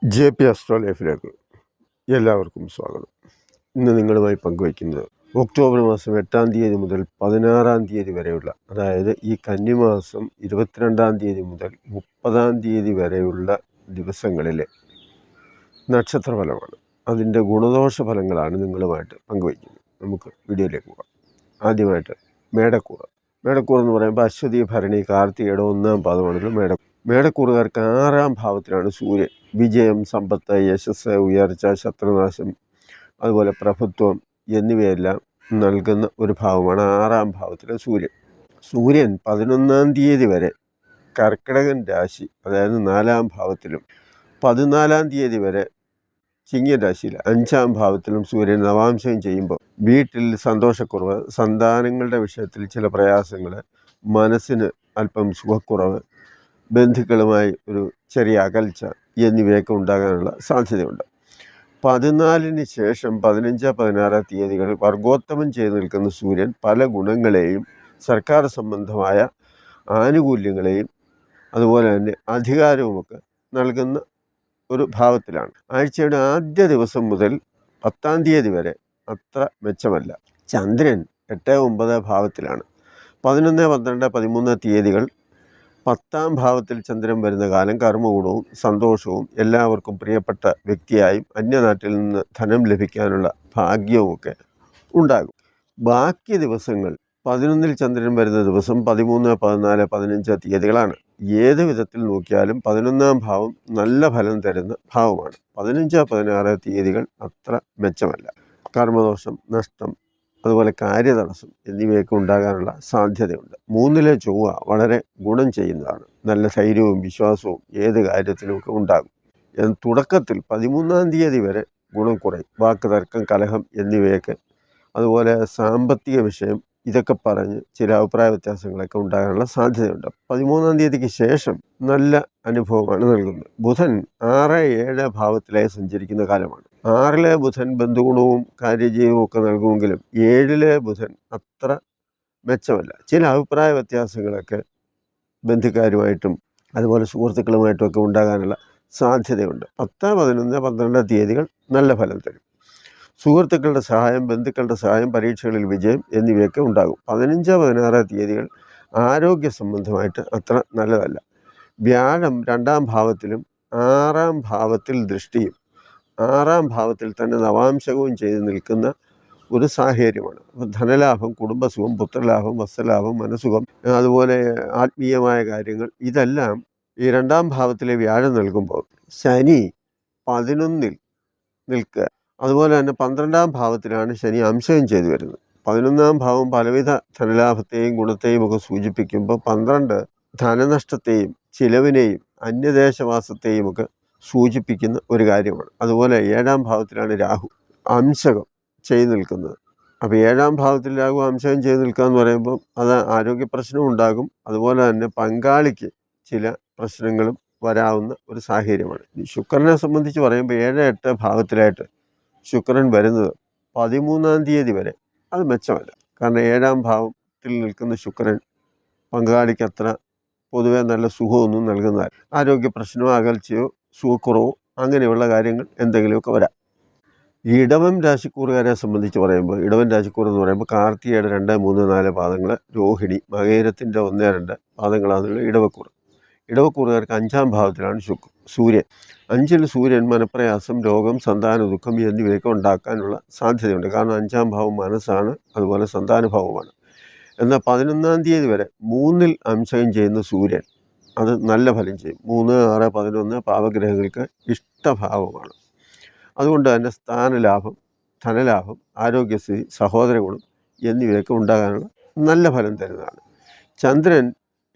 JP astro ലൈഫിലേക്ക് എല്ലാവർക്കും സ്വാഗതം. ഇന്ന് നിങ്ങളുമായി പങ്കുവയ്ക്കുന്നത് ഒക്ടോബർ മാസം 8-ാം തീയതി മുതൽ 16-ാം തീയതി വരെയുള്ള, അതായത് ഈ കന്നിമാസം 22-ാം തീയതി മുതൽ 30-ാം തീയതി വരെയുള്ള ദിവസങ്ങളിലെ നക്ഷത്രഫലമാണ്. അതിൻ്റെ ഗുണദോഷ ഫലങ്ങളാണ് നിങ്ങളുമായിട്ട് പങ്കുവയ്ക്കുന്നത്. നമുക്ക് വീഡിയോയിലേക്ക് പോകാം. ആദ്യമായിട്ട് മേടക്കൂർ എന്ന് പറയുമ്പോൾ അശ്വതി, ഭരണി, കാർത്തികയുടെ 1-ാം പാദമാണ് മേടക്കൂറുകാർക്ക് 6-ാം ഭാവത്തിലാണ് സൂര്യൻ. വിജയം, സമ്പത്ത്, യശസ്, ഉയർച്ച, ശത്രുനാശം, അതുപോലെ പ്രഭുത്വം എന്നിവയെല്ലാം നൽകുന്ന ഒരു ഭാവമാണ് 6-ാം ഭാവത്തിലെ സൂര്യൻ 11-ാം തീയതി വരെ കർക്കിടകൻ രാശി, അതായത് 4-ാം ഭാവത്തിലും 14-ാം തീയതി വരെ ചിങ്ങൻ രാശിയിൽ 5-ാം ഭാവത്തിലും സൂര്യൻ നവാംശം ചെയ്യുമ്പോൾ വീട്ടിൽ സന്തോഷക്കുറവ്, സന്താനങ്ങളുടെ വിഷയത്തിൽ ചില പ്രയാസങ്ങൾ, മനസ്സിന് അല്പം സുഖക്കുറവ്, ബന്ധുക്കളുമായി ഒരു ചെറിയ അകൽച്ച എന്നിവയൊക്കെ ഉണ്ടാകാനുള്ള സാധ്യതയുണ്ട്. 14-ന് ശേഷം 15-16 തീയതികൾ വർഗോത്തമം ചെയ്തു നിൽക്കുന്ന സൂര്യൻ പല ഗുണങ്ങളെയും സർക്കാർ സംബന്ധമായ ആനുകൂല്യങ്ങളെയും അതുപോലെ തന്നെ അധികാരവുമൊക്കെ നൽകുന്ന ഒരു ഭാവത്തിലാണ്. ആഴ്ചയുടെ ആദ്യ ദിവസം മുതൽ 10-ാം തീയതി വരെ അത്ര മെച്ചമല്ല. ചന്ദ്രൻ 8-9 ഭാവത്തിലാണ്. 11, 12, 13 തീയതികൾ 10-ാം ഭാവത്തിൽ ചന്ദ്രൻ വരുന്ന കാലം കർമ്മഗുണവും സന്തോഷവും, എല്ലാവർക്കും പ്രിയപ്പെട്ട വ്യക്തിയായും അന്യനാട്ടിൽ നിന്ന് ധനം ലഭിക്കാനുള്ള ഭാഗ്യവുമൊക്കെ ഉണ്ടാകും. ബാക്കി ദിവസങ്ങൾ 11-ൽ ചന്ദ്രൻ വരുന്ന ദിവസം 13, 14, 15 തീയതികളാണ്. ഏത് വിധത്തിൽ നോക്കിയാലും 11-ാം ഭാവം നല്ല ഫലം തരുന്ന ഭാവമാണ്. 15, 16 തീയതികൾ അത്ര മെച്ചമല്ല. കർമ്മദോഷം, നഷ്ടം, അതുപോലെ കാര്യതടസ്സം എന്നിവയൊക്കെ ഉണ്ടാകാനുള്ള സാധ്യതയുണ്ട്. 3-ലെ ചൊവ്വ വളരെ ഗുണം ചെയ്യുന്നതാണ്. നല്ല ധൈര്യവും വിശ്വാസവും ഏത് കാര്യത്തിലുമൊക്കെ ഉണ്ടാകും. തുടക്കത്തിൽ 13-ാം തീയതി വരെ ഗുണം കുറയും. വാക്ക് തർക്കം, കലഹം എന്നിവയൊക്കെ, അതുപോലെ സാമ്പത്തിക വിഷയം, ഇതൊക്കെ പറഞ്ഞ് ചില അഭിപ്രായ വ്യത്യാസങ്ങളൊക്കെ ഉണ്ടാകാനുള്ള സാധ്യതയുണ്ട്. 13-ാം തീയതിക്ക് ശേഷം നല്ല അനുഭവമാണ് നൽകുന്നത്. ബുധൻ 6, 7 ഭാവത്തിലായി സഞ്ചരിക്കുന്ന കാലമാണ്. 6-ലെ ബുധൻ ബന്ധുഗുണവും കാര്യജീവവും ഒക്കെ നൽകുമെങ്കിലും 7-ലെ ബുധൻ അത്ര മെച്ചമല്ല. ചില അഭിപ്രായ വ്യത്യാസങ്ങളൊക്കെ ബന്ധുക്കാരുമായിട്ടും അതുപോലെ സുഹൃത്തുക്കളുമായിട്ടും ഒക്കെ ഉണ്ടാകാനുള്ള സാധ്യതയുണ്ട്. 10, 11, 12 തീയതികൾ നല്ല ഫലം തരും. സുഹൃത്തുക്കളുടെ സഹായം, ബന്ധുക്കളുടെ സഹായം, പരീക്ഷകളിൽ വിജയം എന്നിവയൊക്കെ ഉണ്ടാകും. 15, 16 തീയതികൾ ആരോഗ്യ സംബന്ധമായിട്ട് അത്ര നല്ലതല്ല. വ്യാഴം 2-ാം ഭാവത്തിലും 6-ാം ഭാവത്തിൽ ദൃഷ്ടിയും 6-ാം ഭാവത്തിൽ തന്നെ നവാംശകവും ചെയ്ത് നിൽക്കുന്ന ഒരു സാഹചര്യമാണ്. അപ്പോൾ ധനലാഭം, കുടുംബസുഖം, പുത്രലാഭം, വസ്ത്രലാഭം, മനസുഖം, അതുപോലെ ആത്മീയമായ കാര്യങ്ങൾ, ഇതെല്ലാം ഈ 2-ാം ഭാവത്തിലെ വ്യാഴം നൽകുമ്പോൾ ശനി 11-ൽ നിൽക്കുക. അതുപോലെ തന്നെ 12-ാം ഭാവത്തിലാണ് ശനി അംശം ചെയ്തു വരുന്നത്. 11-ാം ഭാവം പലവിധ ധനലാഭത്തെയും ഗുണത്തെയും ഒക്കെ സൂചിപ്പിക്കുമ്പോൾ 12 ധനനഷ്ടത്തെയും ചിലവിനെയും അന്യദേശവാസത്തെയും ഒക്കെ സൂചിപ്പിക്കുന്ന ഒരു കാര്യമാണ്. അതുപോലെ 7-ാം ഭാവത്തിലാണ് രാഹു അംശകം ചെയ്തു നിൽക്കുന്നത്. അപ്പോൾ 7-ാം ഭാവത്തിൽ രാഹു അംശകം ചെയ്തു നിൽക്കുക എന്ന് പറയുമ്പോൾ അത് ആരോഗ്യ പ്രശ്നവും ഉണ്ടാകും. അതുപോലെ തന്നെ പങ്കാളിക്ക് ചില പ്രശ്നങ്ങളും വരാവുന്ന ഒരു സാഹചര്യമാണ്. ശുക്രനെ സംബന്ധിച്ച് പറയുമ്പോൾ 7, 8 ഭാവത്തിലായിട്ട് ശുക്രൻ വരുന്നത് 13-ാം തീയതി വരെ അത് മെച്ചമല്ല. കാരണം 7-ാം ഭാവത്തിൽ നിൽക്കുന്ന ശുക്രൻ പങ്കാളിക്ക് അത്ര പൊതുവെ നല്ല സുഖമൊന്നും നൽകുന്നതല്ല. ആരോഗ്യ പ്രശ്നമോ അകൽച്ചയോ സുഖക്കുറവോ അങ്ങനെയുള്ള കാര്യങ്ങൾ എന്തെങ്കിലുമൊക്കെ വരാം. ഇടവം രാശിക്കൂറുകാരെ സംബന്ധിച്ച് പറയുമ്പോൾ, ഇടവൻ രാശിക്കൂർ എന്ന് പറയുമ്പോൾ കാർത്തികയുടെ 2, 3, 4 പാദങ്ങൾ, രോഹിണി, മകേരത്തിൻ്റെ 1, 2 പാദങ്ങളാണുള്ള ഇടവക്കൂർ. ഇടവക്കൂറുകാർക്ക് 5-ാം ഭാവത്തിലാണ് സൂര്യൻ. 5-ൽ സൂര്യൻ മനപ്രയാസം, രോഗം, സന്താന ദുഃഖം എന്നിവയൊക്കെ ഉണ്ടാക്കാനുള്ള സാധ്യതയുണ്ട്. കാരണം 5-ാം ഭാവം മനസ്സാണ്, അതുപോലെ സന്താനഭാവമാണ്. എന്നാൽ 11-ാം തീയതി വരെ 3-ൽ അംശം ചെയ്യുന്ന സൂര്യൻ അത് നല്ല ഫലം ചെയ്യും. 3, 6, 11 പാവഗ്രഹങ്ങൾക്ക് ഇഷ്ടഭാവമാണ്. അതുകൊണ്ട് തന്നെ സ്ഥാനലാഭം, ധനലാഭം, ആരോഗ്യസ്ഥിതി, സഹോദര ഗുണം എന്നിവയൊക്കെ ഉണ്ടാകാനുള്ള നല്ല ഫലം തരുന്നതാണ്. ചന്ദ്രൻ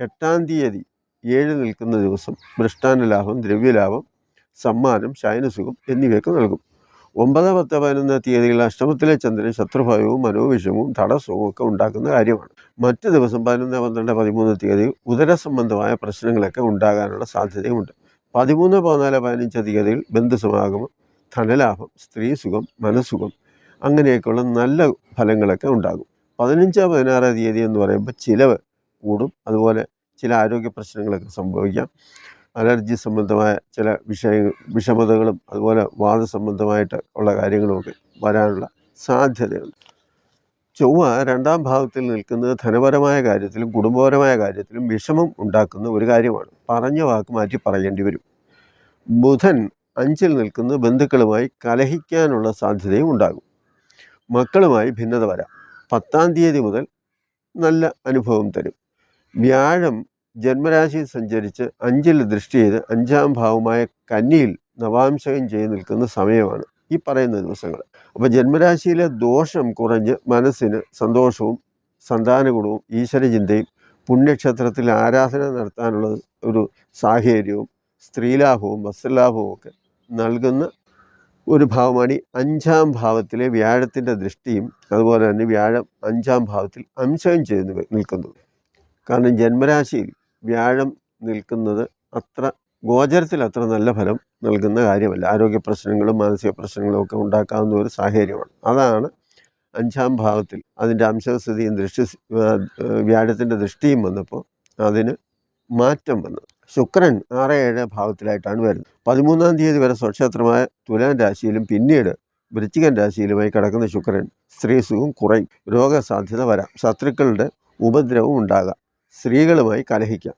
8-ാം തീയതി 7 നിൽക്കുന്ന ദിവസം മൃഷ്ടാന്ന ലാഭം, ദ്രവ്യലാഭം, സമ്മാനം, ശയനസുഖം എന്നിവയൊക്കെ നൽകും. 9, 10, 11 തീയതികൾ അഷ്ടമത്തിലെ ചന്ദ്രൻ ശത്രുഭയവും മനോവിഷമവും തടസ്സവും ഒക്കെ ഉണ്ടാക്കുന്ന കാര്യമാണ്. മറ്റ് ദിവസം 11, 12, 13 തീയതികൾ ഉദരസംബന്ധമായ പ്രശ്നങ്ങളൊക്കെ ഉണ്ടാകാനുള്ള സാധ്യതയുമുണ്ട്. 13, 14, 15 തീയതികൾ ബന്ധുസമാഗമം, ധനലാഭം, സ്ത്രീസുഖം, മനസുഖം അങ്ങനെയൊക്കെയുള്ള നല്ല ഫലങ്ങളൊക്കെ ഉണ്ടാകും. 15, 16 തീയതി എന്ന് പറയുമ്പോൾ ചിലവ് കൂടും. അതുപോലെ ചില ആരോഗ്യ പ്രശ്നങ്ങളൊക്കെ സംഭവിക്കാം. അലർജി സംബന്ധമായ ചില വിഷമതകളും അതുപോലെ വാദസംബന്ധമായിട്ട് ഉള്ള കാര്യങ്ങളുമൊക്കെ വരാനുള്ള സാധ്യതയുണ്ട്. ചൊവ്വ 2ാം ഭാവത്തിൽ നിൽക്കുന്നത് ധനപരമായ കാര്യത്തിലും കുടുംബപരമായ കാര്യത്തിലും വിഷമം ഉണ്ടാക്കുന്ന ഒരു കാര്യമാണ്. പറഞ്ഞ വാക്ക് മാറ്റി പറയേണ്ടി വരും. ബുധൻ 5ൽ നിൽക്കുന്നത് ബന്ധുക്കളുമായി കലഹിക്കാനുള്ള സാധ്യതയും ഉണ്ടാകും. മക്കളുമായി ഭിന്നത വരാം. 10ാം തീയതി മുതൽ നല്ല അനുഭവം തരും. വ്യാഴം ജന്മരാശിയിൽ സഞ്ചരിച്ച് 5ൽ ദൃഷ്ടി ചെയ്ത് 5ാം ഭാവമായ കന്നിയിൽ നവാംശകം ചെയ്ത് നിൽക്കുന്ന സമയമാണ് ഈ പറയുന്ന ദിവസങ്ങൾ. അപ്പോൾ ജന്മരാശിയിലെ ദോഷം കുറഞ്ഞ് മനസ്സിന് സന്തോഷവും സന്താനഗുണവും ഈശ്വരചിന്തയും പുണ്യക്ഷേത്രത്തിൽ ആരാധന നടത്താനുള്ള ഒരു സാഹചര്യവും സ്ത്രീലാഭവും വസ്ത്രലാഭവും ഒക്കെ നൽകുന്ന ഒരു ഭാവമാണ് ഈ 5ാം ഭാവത്തിലെ വ്യാഴത്തിൻ്റെ ദൃഷ്ടിയും അതുപോലെ തന്നെ വ്യാഴം 5ാം ഭാവത്തിൽ അംശം ചെയ്ത് നിൽക്കുന്നത്. കാരണം ജന്മരാശിയിൽ വ്യാഴം നിൽക്കുന്നത് ഗോചരത്തിൽ അത്ര നല്ല ഫലം നൽകുന്ന കാര്യമല്ല. ആരോഗ്യ പ്രശ്നങ്ങളും മാനസിക പ്രശ്നങ്ങളും ഒക്കെ ഉണ്ടാക്കാവുന്ന ഒരു സാഹചര്യമാണ്. അതാണ് 5ാം ഭാവത്തിൽ അതിൻ്റെ അംശസ്ഥിതിയും വ്യാഴത്തിൻ്റെ ദൃഷ്ടിയും വന്നപ്പോൾ അതിന് മാറ്റം വന്നു. ശുക്രൻ 6-7 ഭാവത്തിലായിട്ടാണ് വരുന്നത്. 13ാം തീയതി വരെ സ്വക്ഷേത്രമായ തുലാം രാശിയിലും പിന്നീട് വൃശ്ചികൻ രാശിയിലുമായി കിടക്കുന്ന ശുക്രൻ സ്ത്രീസുഖം കുറയും. രോഗസാധ്യത വരാം. ശത്രുക്കളുടെ ഉപദ്രവം ഉണ്ടാകാം. സ്ത്രീകളുമായി കലഹിക്കാം.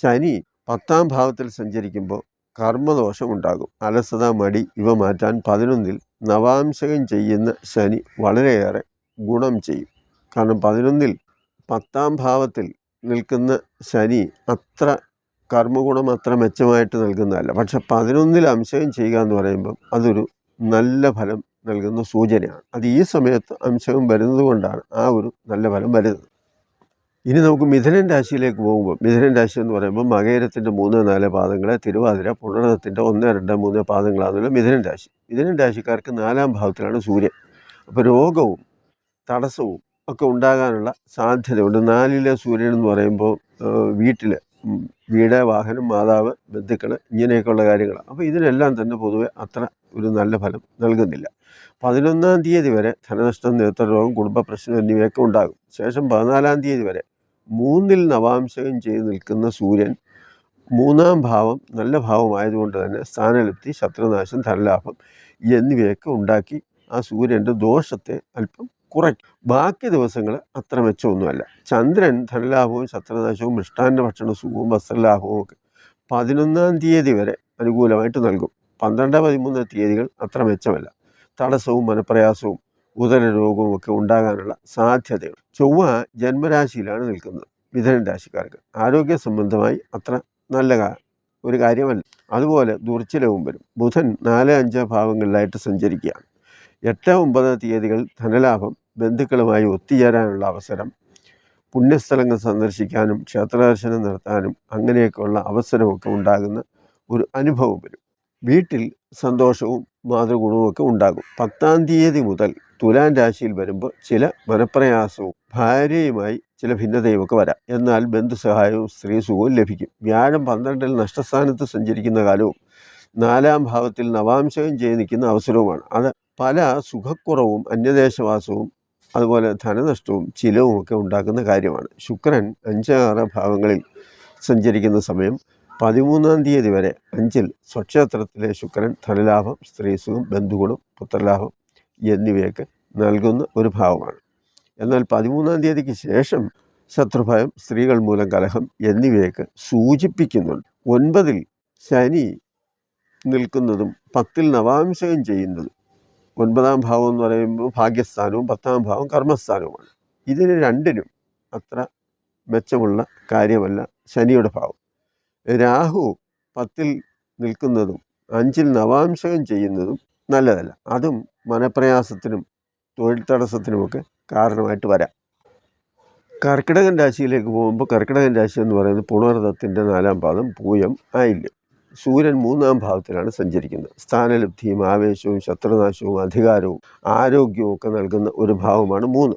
ശനി 10ാം ഭാവത്തിൽ സഞ്ചരിക്കുമ്പോൾ കർമ്മദോഷം ഉണ്ടാകും. അലസത, മടി ഇവ മാറ്റാൻ 11ൽ നവാംശകം ചെയ്യുന്ന ശനി വളരെയേറെ ഗുണം ചെയ്യും. കാരണം 11ൽ 10ാം ഭാവത്തിൽ നിൽക്കുന്ന ശനി കർമ്മഗുണം അത്ര മെച്ചമായിട്ട് നൽകുന്നതല്ല. പക്ഷെ 11ൽ അംശകം ചെയ്യുക എന്ന് പറയുമ്പം അതൊരു നല്ല ഫലം നൽകുന്ന സൂചനയാണ്. അത് ഈ സമയത്ത് അംശകം വരുന്നത് കൊണ്ടാണ് ആ ഒരു നല്ല ഫലം വരുന്നത്. ഇനി നമുക്ക് മിഥുനൻ രാശിയിലേക്ക് പോകുമ്പോൾ, മിഥുനൻ രാശി എന്ന് പറയുമ്പോൾ മകയിരത്തിൻ്റെ 3-4 പാദങ്ങളെ, തിരുവാതിര പുണർന്നത്തിൻ്റെ 1-2-3 പാദങ്ങളാണെന്നുള്ള മിഥുനൻ രാശി. മിഥുനൻ രാശിക്കാർക്ക് 4ാം ഭാവത്തിലാണ് സൂര്യൻ. അപ്പോൾ രോഗവും തടസ്സവും ഒക്കെ ഉണ്ടാകാനുള്ള സാധ്യതയുണ്ട്. 4ലെ സൂര്യൻ എന്ന് പറയുമ്പോൾ വീട്, വാഹനം, മാതാവ്, ബന്ധുക്കൾ ഇങ്ങനെയൊക്കെയുള്ള കാര്യങ്ങളാണ്. അപ്പോൾ ഇതിനെല്ലാം തന്നെ പൊതുവെ അത്ര ഒരു നല്ല ഫലം നൽകുന്നില്ല. 11ാം തീയതി വരെ ധനനഷ്ടം, നേത്രരോഗം, കുടുംബ പ്രശ്നം എന്നിവയൊക്കെ ഉണ്ടാകും. ശേഷം 14ാം തീയതി വരെ 3ൽ നവാംശകം ചെയ്ത് നിൽക്കുന്ന സൂര്യൻ 3ാം ഭാവം നല്ല ഭാവമായതുകൊണ്ട് തന്നെ സ്ഥാനലബ്ധി, ശത്രുനാശം, ധനലാഭം എന്നിവയൊക്കെ ഉണ്ടാക്കി ആ സൂര്യൻ്റെ ദോഷത്തെ അല്പം കുറയ്ക്കും. ബാക്കി ദിവസങ്ങൾ അത്ര മെച്ചമൊന്നുമല്ല. ചന്ദ്രൻ ധനലാഭവും ശത്രുനാശവും മിഷ്ടാന്ന ഭക്ഷണ സുഖവും വസ്ത്രലാഭവും ഒക്കെ 11ാം തീയതി വരെ അനുകൂലമായിട്ട് നൽകും. 12-13 തീയതികൾ അത്ര മെച്ചമല്ല. തടസ്സവും മനപ്രയാസവും ഉദരരോഗവും ഒക്കെ ഉണ്ടാകാനുള്ള സാധ്യതകൾ. ചൊവ്വ ജന്മരാശിയിലാണ് നിൽക്കുന്നത്. മിഥുനൻ രാശിക്കാർക്ക് ആരോഗ്യ സംബന്ധമായി അത്ര നല്ല ഒരു കാര്യമല്ല. അതുപോലെ ദുർച്ചിലവും വരും. ബുധൻ 4-5 ഭാവങ്ങളിലായിട്ട് സഞ്ചരിക്കുകയാണ്. 8-9 തീയതികൾ ധനലാഭം, ബന്ധുക്കളുമായി ഒത്തുചേരാനുള്ള അവസരം, പുണ്യസ്ഥലങ്ങൾ സന്ദർശിക്കാനും ക്ഷേത്രദർശനം നടത്താനും അങ്ങനെയൊക്കെയുള്ള അവസരമൊക്കെ ഉണ്ടാകുന്ന ഒരു അനുഭവം വരും. വീട്ടിൽ സന്തോഷവും മാതൃഗുണവും ഒക്കെ ഉണ്ടാകും. 10ാം തീയതി മുതൽ തുലാം രാശിയിൽ വരുമ്പോൾ ചില മനപ്രയാസവും ഭാര്യയുമായി ചില ഭിന്നതയും ഒക്കെ വരാം. എന്നാൽ ബന്ധുസഹായവും സ്ത്രീസുഖവും ലഭിക്കും. വ്യാഴം 12ൽ നഷ്ടസ്ഥാനത്ത് സഞ്ചരിക്കുന്ന കാലവും 4ാം ഭാവത്തിൽ നവാംശകം ചെയ്ത് നിൽക്കുന്ന അവസരവുമാണ്. അത് പല സുഖക്കുറവും അന്യദേശവാസവും അതുപോലെ ധനനഷ്ടവും ചിലവും ഒക്കെ ഉണ്ടാക്കുന്ന കാര്യമാണ്. ശുക്രൻ 5-6 ഭാവങ്ങളിൽ സഞ്ചരിക്കുന്ന സമയം 13ാം തീയതി വരെ 5ൽ സ്വക്ഷേത്രത്തിലെ ശുക്രൻ ധനലാഭം, സ്ത്രീസുഖം, ബന്ധുഗുണം, പുത്രലാഭം എന്നിവയൊക്കെ നൽകുന്ന ഒരു ഭാവമാണ്. എന്നാൽ 13ാം തീയതിക്ക് ശേഷം ശത്രുഭയം, സ്ത്രീകൾ മൂലം കലഹം എന്നിവയൊക്കെ സൂചിപ്പിക്കുന്നുണ്ട്. 9ൽ ശനി നിൽക്കുന്നതും 10ൽ നവാംശകം ചെയ്യുന്നതും, 9ാം ഭാവം എന്ന് പറയുമ്പോൾ ഭാഗ്യസ്ഥാനവും 10ാം ഭാവം കർമ്മസ്ഥാനവുമാണ്. ഇതിന് രണ്ടിനും അത്ര മെച്ചമുള്ള കാര്യമല്ല ശനിയുടെ ഭാവം. രാഹു 10ൽ നിൽക്കുന്നതും 5ൽ നവാംശകം ചെയ്യുന്നതും നല്ലതല്ല. അതും മനപ്രയാസത്തിനും തൊഴിൽ തടസ്സത്തിനുമൊക്കെ കാരണമായിട്ട് വരാം. കർക്കിടകൻ രാശിയിലേക്ക് പോകുമ്പോൾ കർക്കിടകൻ രാശി എന്ന് പറയുന്നത് പുണർദത്തിൻ്റെ 4ാം പാദം, പൂയം, ആയില്യം. സൂര്യൻ 3ാം ഭാവത്തിലാണ് സഞ്ചരിക്കുന്നത്. സ്ഥാനലബ്ധിയും ആവേശവും ശത്രുനാശവും അധികാരവും ആരോഗ്യവും ഒക്കെ നൽകുന്ന ഒരു ഭാവമാണ് 3.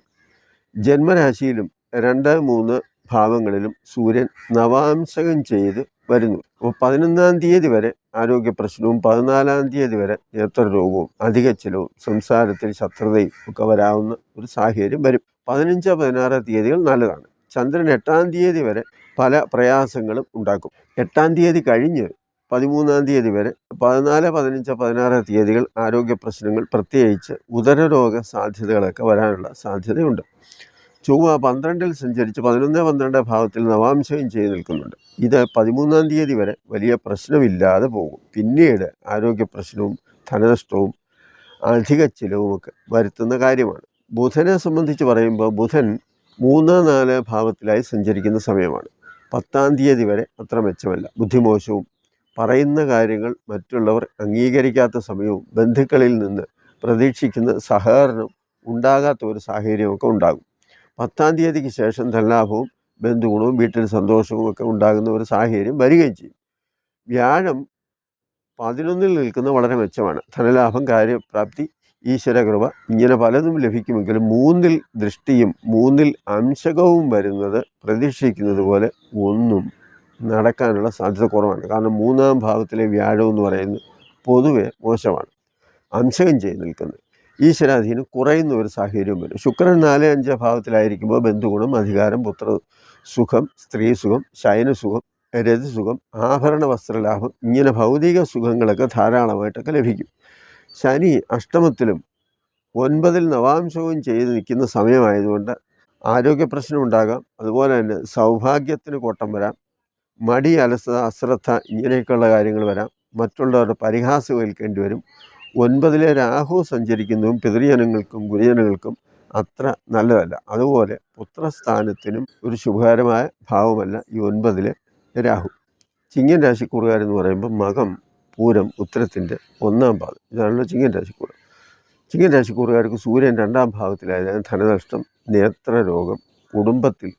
ജന്മരാശിയിലും 2-3 ഭാവങ്ങളിലും സൂര്യൻ നവാംശകം ചെയ്ത് വരുന്നു. അപ്പോൾ 11ാം തീയതി വരെ ആരോഗ്യ പ്രശ്നവും 14ാം തീയതി വരെ നേത്രരോഗവും അധിക ചിലവും സംസാരത്തിൽ ശത്രുതയും ഒക്കെ വരാവുന്ന ഒരു സാഹചര്യം വരും. 15-16 തീയതികൾ നല്ലതാണ്. ചന്ദ്രൻ 8ാം തീയതി വരെ പല പ്രയാസങ്ങളും ഉണ്ടാക്കും. 8-ാം തീയതി കഴിഞ്ഞ് 13-ാം തീയതി വരെ 14, 15, 16 തീയതികൾ ആരോഗ്യ പ്രശ്നങ്ങൾ, പ്രത്യേകിച്ച് ഉദരരോഗ സാധ്യതകളൊക്കെ വരാനുള്ള സാധ്യതയുണ്ട്. ചൊവ്വ 12-ൽ സഞ്ചരിച്ച് 11, 12 ഭാവത്തിൽ നവാംശം ചെയ്ത് നിൽക്കുന്നുണ്ട്. ഇത് 13-ാം തീയതി വരെ വലിയ പ്രശ്നമില്ലാതെ പോകും. പിന്നീട് ആരോഗ്യ പ്രശ്നവും ധനനഷ്ടവും അധിക ചിലവുമൊക്കെ വരുത്തുന്ന കാര്യമാണ്. ബുധനെ സംബന്ധിച്ച് പറയുമ്പോൾ ബുധൻ 3, 4 ഭാവത്തിലായി സഞ്ചരിക്കുന്ന സമയമാണ്. 10-ാം തീയതി വരെ അത്ര മെച്ചമല്ല. ബുദ്ധിമോശവും, പറയുന്ന കാര്യങ്ങൾ മറ്റുള്ളവർ അംഗീകരിക്കാത്ത സമയവും, ബന്ധുക്കളിൽ നിന്ന് പ്രതീക്ഷിക്കുന്ന സഹകരണം ഉണ്ടാകാത്ത ഒരു സാഹചര്യമൊക്കെ ഉണ്ടാകും. 10-ാം തീയതിക്ക് ശേഷം ധനലാഭവും ബന്ധുഗുണവും വീട്ടിൽ സന്തോഷവും ഒക്കെ ഉണ്ടാകുന്ന ഒരു സാഹചര്യം വരികയും ചെയ്യും. വ്യാഴം 11-ൽ നിൽക്കുന്ന വളരെ മെച്ചമാണ്. ധനലാഭം, കാര്യപ്രാപ്തി, ഈശ്വരകൃപ ഇങ്ങനെ പലതും ലഭിക്കുമെങ്കിലും 3-ൽ ദൃഷ്ടിയും 3-ൽ അംശകവും വരുന്നത് പ്രതീക്ഷിക്കുന്നത് പോലെ ഒന്നും നടക്കാനുള്ള സാധ്യത കുറവാണ്. കാരണം 3-ാം ഭാവത്തിലെ വ്യാഴം എന്ന് പറയുന്നത് പൊതുവെ മോശമാണ്. അംശകം ചെയ്ത് നിൽക്കുന്നത് ഈശ്വരാധീനം കുറയുന്ന ഒരു സാഹചര്യം വരും. ശുക്രൻ 4, 5 ഭാവത്തിലായിരിക്കുമ്പോൾ ബന്ധുഗുണം, അധികാരം, പുത്രസുഖം, സ്ത്രീസുഖം, ശയനസുഖം, രതിസുഖം, ആഭരണ വസ്ത്രലാഭം ഇങ്ങനെ ഭൗതിക സുഖങ്ങളൊക്കെ ധാരാളമായിട്ടൊക്കെ ലഭിക്കും. ശനി അഷ്ടമത്തിലും 9-ൽ നവാംശവും ചെയ്ത് നിൽക്കുന്ന സമയമായതുകൊണ്ട് ആരോഗ്യ പ്രശ്നം ഉണ്ടാകാം. അതുപോലെ തന്നെ സൗഭാഗ്യത്തിന് കോട്ടം വരാം. മടി, അലസത, അശ്രദ്ധ ഇങ്ങനെയൊക്കെയുള്ള കാര്യങ്ങൾ വരാം. മറ്റുള്ളവരുടെ പരിഹാസം ഏൽക്കേണ്ടി വരും. 9-ലെ രാഹു സഞ്ചരിക്കുന്നതും പിതൃജനങ്ങൾക്കും ഗുരുജനങ്ങൾക്കും അത്ര നല്ലതല്ല. അതുപോലെ പുത്രസ്ഥാനത്തിനും ഒരു ശുഭകരമായ ഭാവമല്ല ഈ 9-ലെ രാഹു. ചിങ്ങൻ രാശിക്കൂറുകാരെന്ന് പറയുമ്പോൾ മകം, പൂരം, ഉത്തരത്തിൻ്റെ 1-ാം പാദം, ഇതാണല്ലോ ചിങ്ങൻ രാശിക്കൂർ. ചിങ്ങൻ രാശിക്കൂറുകാർക്ക് സൂര്യൻ 2-ാം ഭാവത്തിലായതിനാൽ ധനനഷ്ടം, നേത്രരോഗം, കുടുംബത്തിൽ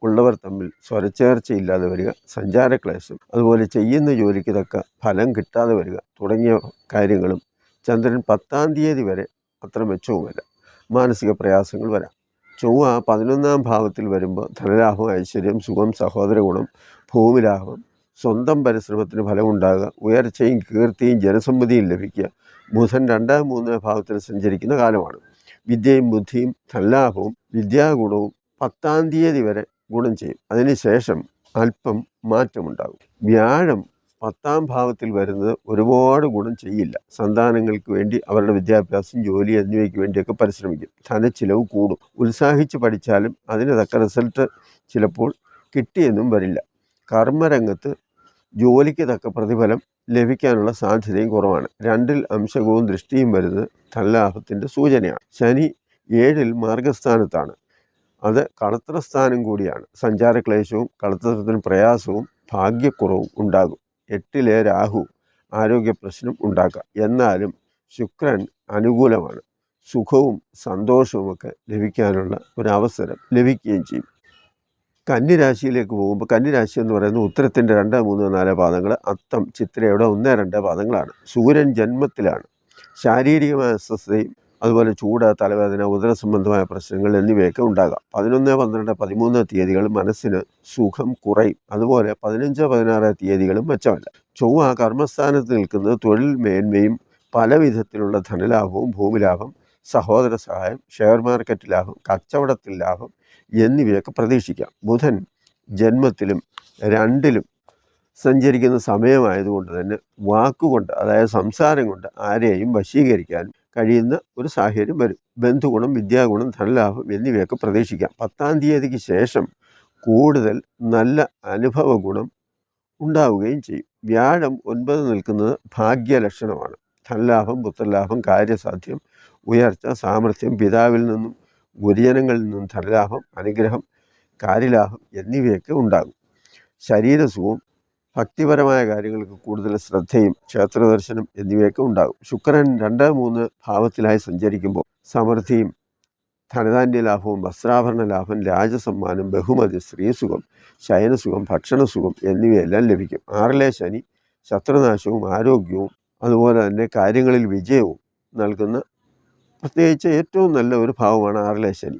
ഉള്ളവർ തമ്മിൽ സ്വരച്ചേർച്ചയില്ലാതെ വരിക, സഞ്ചാരക്ലേശം, അതുപോലെ ചെയ്യുന്ന ജോലിക്ക് തക്ക ഫലം കിട്ടാതെ വരിക തുടങ്ങിയ കാര്യങ്ങളും ചന്ദ്രൻ 10-ാം തീയതി വരെ അത്ര മെച്ചവുമല്ല. മാനസിക പ്രയാസങ്ങൾ വരാം. ചൊവ്വ 11-ാം ഭാവത്തിൽ വരുമ്പോൾ ധനലാഭം, ഐശ്വര്യം, സുഖം, സഹോദര ഗുണം, ഭൂമിലാഭം, സ്വന്തം പരിശ്രമത്തിന് ഫലമുണ്ടാകുക, ഉയർച്ചയും കീർത്തിയും ജനസമ്മതിയും ലഭിക്കുക. ബുധൻ 2, 3 ഭാവത്തിൽ സഞ്ചരിക്കുന്ന കാലമാണ്. വിദ്യയും ബുദ്ധിയും ധനലാഭവും വിദ്യാഗുണവും 10-ാം തീയതി വരെ ഗുണം ചെയ്യും. അതിനുശേഷം അല്പം മാറ്റമുണ്ടാകും. വ്യാഴം 10-ാം ഭാവത്തിൽ വരുന്നത് ഒരുപാട് ഗുണം ചെയ്യില്ല. സന്താനങ്ങൾക്ക് വേണ്ടി അവരുടെ വിദ്യാഭ്യാസം, ജോലി എന്നിവയ്ക്ക് വേണ്ടിയൊക്കെ പരിശ്രമിക്കും. ധനച്ചിലവ് കൂടും. ഉത്സാഹിച്ച് പഠിച്ചാലും അതിന് തക്ക റിസൾട്ട് ചിലപ്പോൾ കിട്ടിയെന്നും വരില്ല. കർമ്മരംഗത്ത് ജോലിക്ക് തക്ക പ്രതിഫലം ലഭിക്കാനുള്ള സാധ്യതയും കുറവാണ്. 2-ൽ അംശകവും ദൃഷ്ടിയും വരുന്നത് ധനലാഭത്തിൻ്റെ സൂചനയാണ്. ശനി 7-ൽ മാർഗസ്ഥാനത്താണ്. അത് കളത്രസ്ഥാനം കൂടിയാണ്. സഞ്ചാരക്ലേശവും കളത്രത്തിന് പ്രയാസവും ഭാഗ്യക്കുറവും ഉണ്ടാകും. 8-ലെ രാഹു ആരോഗ്യ പ്രശ്നം ഉണ്ടാക്കാം. എന്നാലും ശുക്രൻ അനുകൂലമാണ്. സുഖവും സന്തോഷവുമൊക്കെ ലഭിക്കാനുള്ള ഒരവസരം ലഭിക്കുകയും ചെയ്യും. കന്നിരാശിയിലേക്ക് പോകുമ്പോൾ കന്നിരാശി എന്ന് പറയുന്നത് ഉത്തരത്തിൻ്റെ 2, 3, 4 പാദങ്ങൾ, അത്തം, ചിത്രയുടെ 1, 2 പാദങ്ങളാണ്. സൂര്യൻ ജന്മത്തിലാണ്. ശാരീരികമായ അസ്വസ്ഥതയും അതുപോലെ ചൂട്, തലവേദന, ഉദരസംബന്ധമായ പ്രശ്നങ്ങൾ എന്നിവയൊക്കെ ഉണ്ടാകാം. 11, 12, 13 തീയതികൾ മനസ്സിന് സുഖം കുറയും. അതുപോലെ 15, 16 തീയതികളും മെച്ചമല്ല. ചൊവ്വ കർമ്മസ്ഥാനത്ത് നിൽക്കുന്നത് തൊഴിൽ മേന്മയും പല വിധത്തിലുള്ള ധനലാഭവും, ഭൂമിലാഭം, സഹോദര സഹായം, ഷെയർ മാർക്കറ്റ് ലാഭം, കച്ചവടത്തിൽ ലാഭം എന്നിവയൊക്കെ പ്രതീക്ഷിക്കാം. ബുധൻ ജന്മത്തിലും 2-ലും സഞ്ചരിക്കുന്ന സമയമായതുകൊണ്ട് തന്നെ വാക്കുകൊണ്ട്, അതായത് സംസാരം കൊണ്ട് ആരെയും വശീകരിക്കാനും കഴിയുന്ന ഒരു സാഹചര്യം വരും. ബന്ധുഗുണം, വിദ്യാഗുണം, ധനലാഭം എന്നിവയൊക്കെ പ്രതീക്ഷിക്കാം. 10-ാം തീയതിക്ക് ശേഷം കൂടുതൽ നല്ല അനുഭവ ഗുണം ഉണ്ടാവുകയും ചെയ്യും. വ്യാഴം 9 നിൽക്കുന്നത് ഭാഗ്യലക്ഷണമാണ്. ധനലാഭം, പുത്രലാഭം, കാര്യസാധ്യം, ഉയർച്ച, സാമർഥ്യം, പിതാവിൽ നിന്നും ഗുരുജനങ്ങളിൽ നിന്നും ധനലാഭം, അനുഗ്രഹം, കാര്യലാഭം എന്നിവയൊക്കെ ഉണ്ടാകും. ശരീരസുഖവും ഭക്തിപരമായ കാര്യങ്ങൾക്ക് കൂടുതൽ ശ്രദ്ധയും ക്ഷേത്രദർശനം എന്നിവയൊക്കെ ഉണ്ടാകും. ശുക്രൻ 2, 3 ഭാവത്തിലായി സഞ്ചരിക്കുമ്പോൾ സമൃദ്ധിയും ധനധാന്യലാഭവും, വസ്ത്രാഭരണ ലാഭം, രാജസമ്മാനം, ബഹുമതി, സ്ത്രീസുഖം, ശയനസുഖം, ഭക്ഷണസുഖം എന്നിവയെല്ലാം ലഭിക്കും. 6-ലെ ശനി ശത്രുനാശവും ആരോഗ്യവും അതുപോലെ തന്നെ കാര്യങ്ങളിൽ വിജയവും നൽകുന്ന പ്രത്യേകിച്ച് ഏറ്റവും നല്ല ഒരു ഭാവമാണ് 6-ലെ ശനി.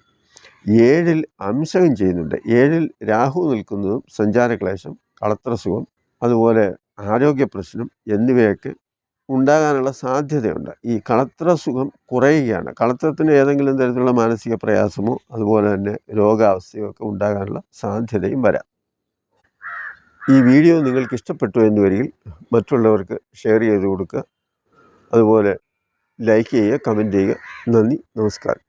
7-ൽ അംശകം ചെയ്യുന്നുണ്ട്. 7-ൽ രാഹു നിൽക്കുന്നതും സഞ്ചാരക്ലേശം, കളത്രസുഖം, അതുപോലെ ആരോഗ്യ പ്രശ്നം എന്നിവയൊക്കെ ഉണ്ടാകാനുള്ള സാധ്യതയുണ്ട്. ഈ കളത്രസുഖം കുറയുകയാണ്. കളത്രത്തിന് ഏതെങ്കിലും തരത്തിലുള്ള മാനസിക പ്രയാസമോ അതുപോലെ തന്നെ രോഗാവസ്ഥയോ ഒക്കെ ഉണ്ടാകാനുള്ള സാധ്യതയും വരാം. ഈ വീഡിയോ നിങ്ങൾക്ക് ഇഷ്ടപ്പെട്ടു എന്ന് വരികിൽ മറ്റുള്ളവർക്ക് ഷെയർ ചെയ്ത് കൊടുക്കുക. അതുപോലെ ലൈക്ക് ചെയ്യുക, കമൻറ്റ് ചെയ്യുക. നന്ദി, നമസ്കാരം.